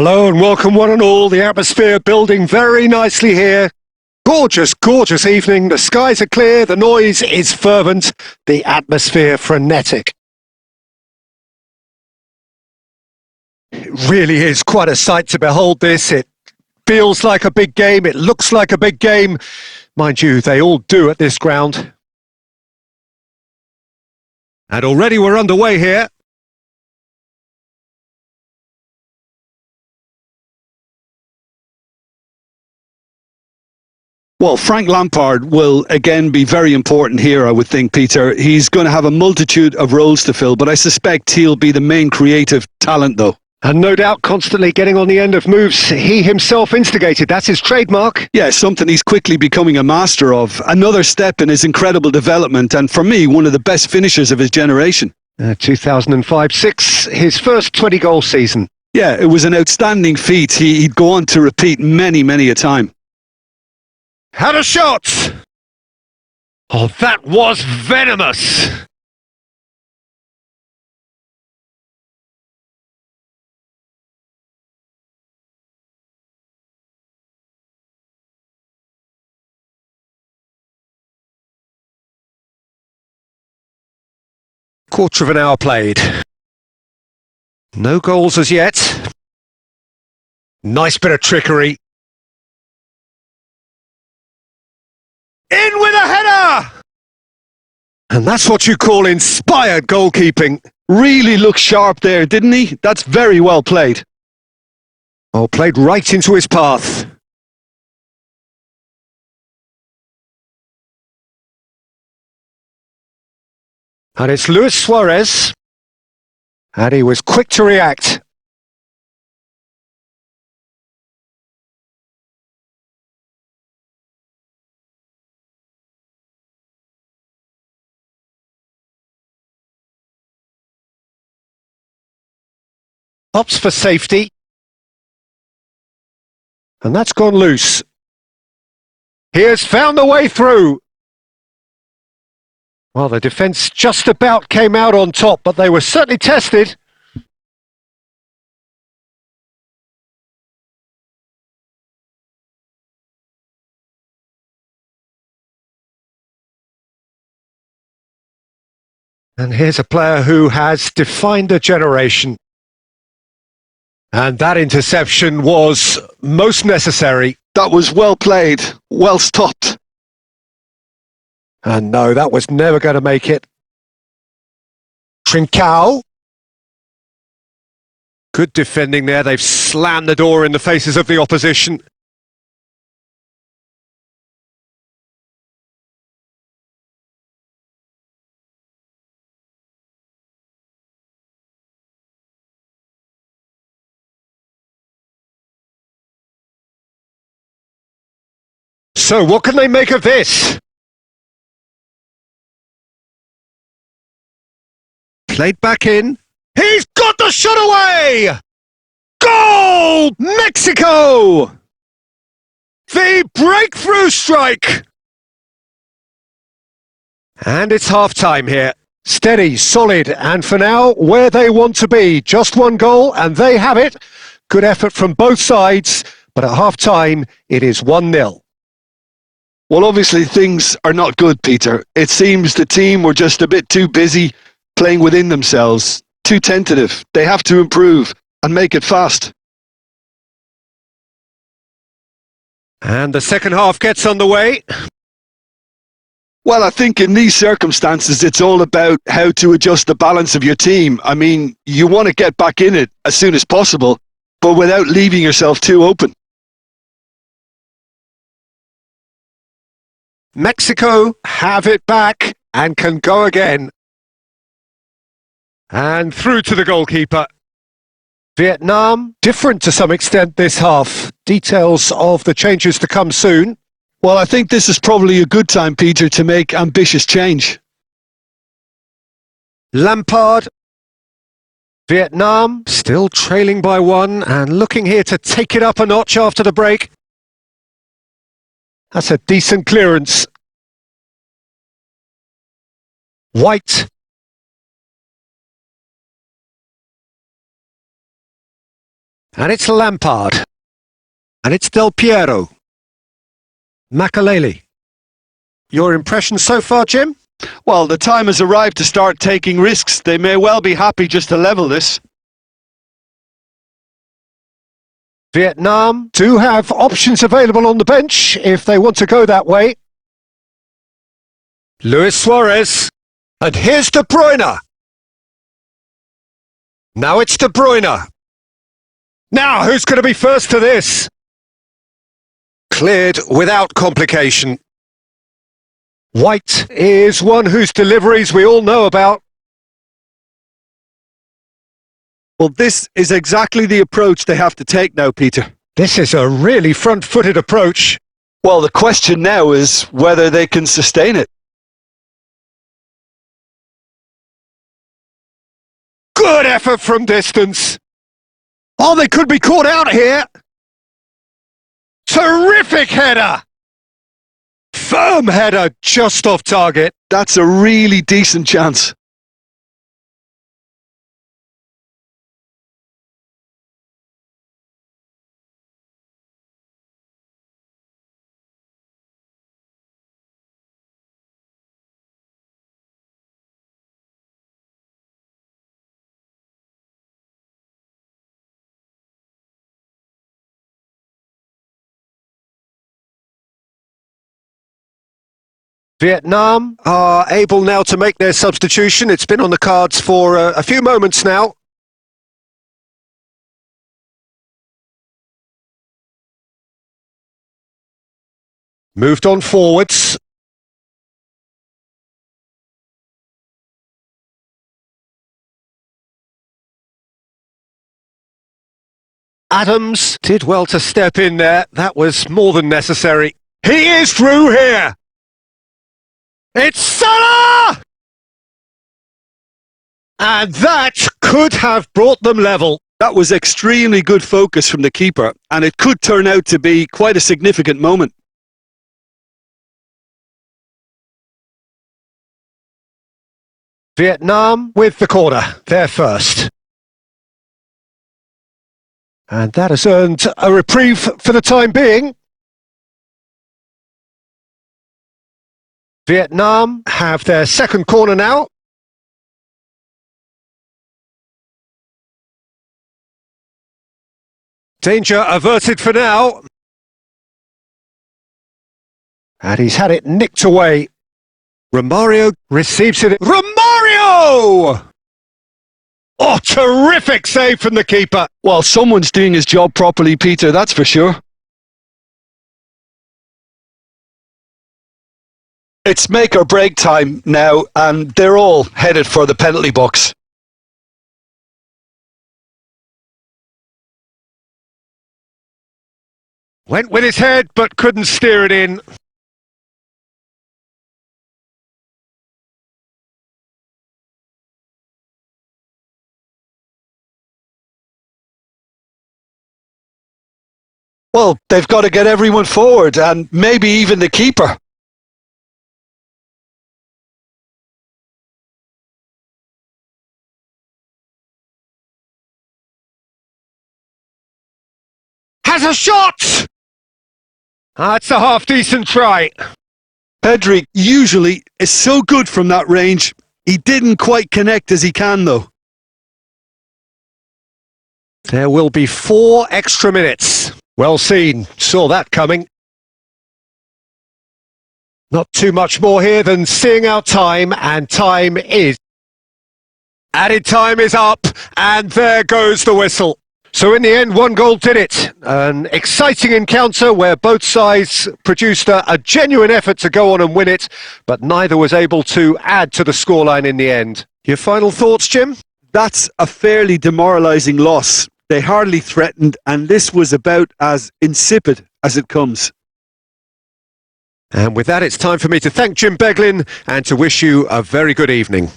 Hello and welcome one and all. The atmosphere building very nicely here. Gorgeous, gorgeous evening. The skies are clear, the noise is fervent, the atmosphere frenetic. It really is quite a sight to behold this. It feels like a big game, it looks like a big game. Mind you, they all do at this ground. And already we're underway here. Well, Frank Lampard will again be very important here, I would think, Peter. He's going to have a multitude of roles to fill, but I suspect he'll be the main creative talent, though. And no doubt constantly getting on the end of moves he himself instigated. That's his trademark. Yeah, something he's quickly becoming a master of. Another step in his incredible development, and for me, one of the best finishers of his generation. 2005-06, his first 20-goal season. Yeah, it was an outstanding feat. He'd go on to repeat many, many a time. Had a shot! Oh, that was venomous! Quarter of an hour played. No goals as yet. Nice bit of trickery. In with a header! And that's what you call inspired goalkeeping. Really looked sharp there, didn't he? That's very well played. Oh, played right into his path. And it's Luis Suarez. And he was quick to react. Opts for safety. And that's gone loose. He has found the way through. Well, the defence just about came out on top, but they were certainly tested. And here's a player who has defined a generation. And that interception was most necessary. That was well played, well stopped. And no, that was never going to make it. Trincao. Good defending there. They've slammed the door in the faces of the opposition. So what can they make of this? Played back in. He's got the shot away! Goal! Mexico! The breakthrough strike! And it's half-time here. Steady, solid, and for now, where they want to be. Just one goal, and they have it. Good effort from both sides, but at half-time, it is 1-0. Well, obviously things are not good, Peter. It seems the team were just a bit too busy playing within themselves, too tentative. They have to improve and make it fast. And the second half gets underway. Well, I think in these circumstances, it's all about how to adjust the balance of your team. I mean, you want to get back in it as soon as possible, but without leaving yourself too open. Mexico have it back and can go again. And through to the goalkeeper. Vietnam, different to some extent this half. Details of the changes to come soon. Well, I think this is probably a good time, Peter, to make ambitious change. Lampard. Vietnam, still trailing by one and looking here to take it up a notch after the break. That's a decent clearance. White. And it's Lampard. And it's Del Piero. Makaleli. Your impression so far, Jim? Well, the time has arrived to start taking risks. They may well be happy just to level this. Vietnam do have options available on the bench if they want to go that way. Luis Suarez. And here's De Bruyne. Now it's De Bruyne. Now who's going to be first to this? Cleared without complication. White is one whose deliveries we all know about. Well, this is exactly the approach they have to take now, Peter. This is a really front-footed approach. Well, the question now is whether they can sustain it. Good effort from distance. Oh, they could be caught out here. Terrific header. Firm header just off target. That's a really decent chance. Vietnam are able now to make their substitution. It's been on the cards for a few moments now. Moved on forwards. Adams did well to step in there. That was more than necessary. He is through here. It's Salah! And that could have brought them level. That was extremely good focus from the keeper, and it could turn out to be quite a significant moment. Vietnam with the corner. They're first. And that has earned a reprieve for the time being. Vietnam have their second corner now. Danger averted for now. And he's had it nicked away. Romario receives it. Romario! Oh, terrific save from the keeper. Well, someone's doing his job properly, Peter, that's for sure. It's make or break time now, and they're all headed for the penalty box. Went with his head, but couldn't steer it in. Well, they've got to get everyone forward, and maybe even the keeper. Has a shot! That's a half-decent try. Pedri usually is so good from that range. He didn't quite connect as he can, though. There will be 4 extra minutes. Well seen. Saw that coming. Not too much more here than seeing out time, and time is. Added time is up, and there goes the whistle. So in the end, 1 goal did it. An exciting encounter where both sides produced a genuine effort to go on and win it, but neither was able to add to the scoreline in the end. Your final thoughts, Jim? That's a fairly demoralising loss. They hardly threatened, and this was about as insipid as it comes. And with that, it's time for me to thank Jim Beglin and to wish you a very good evening.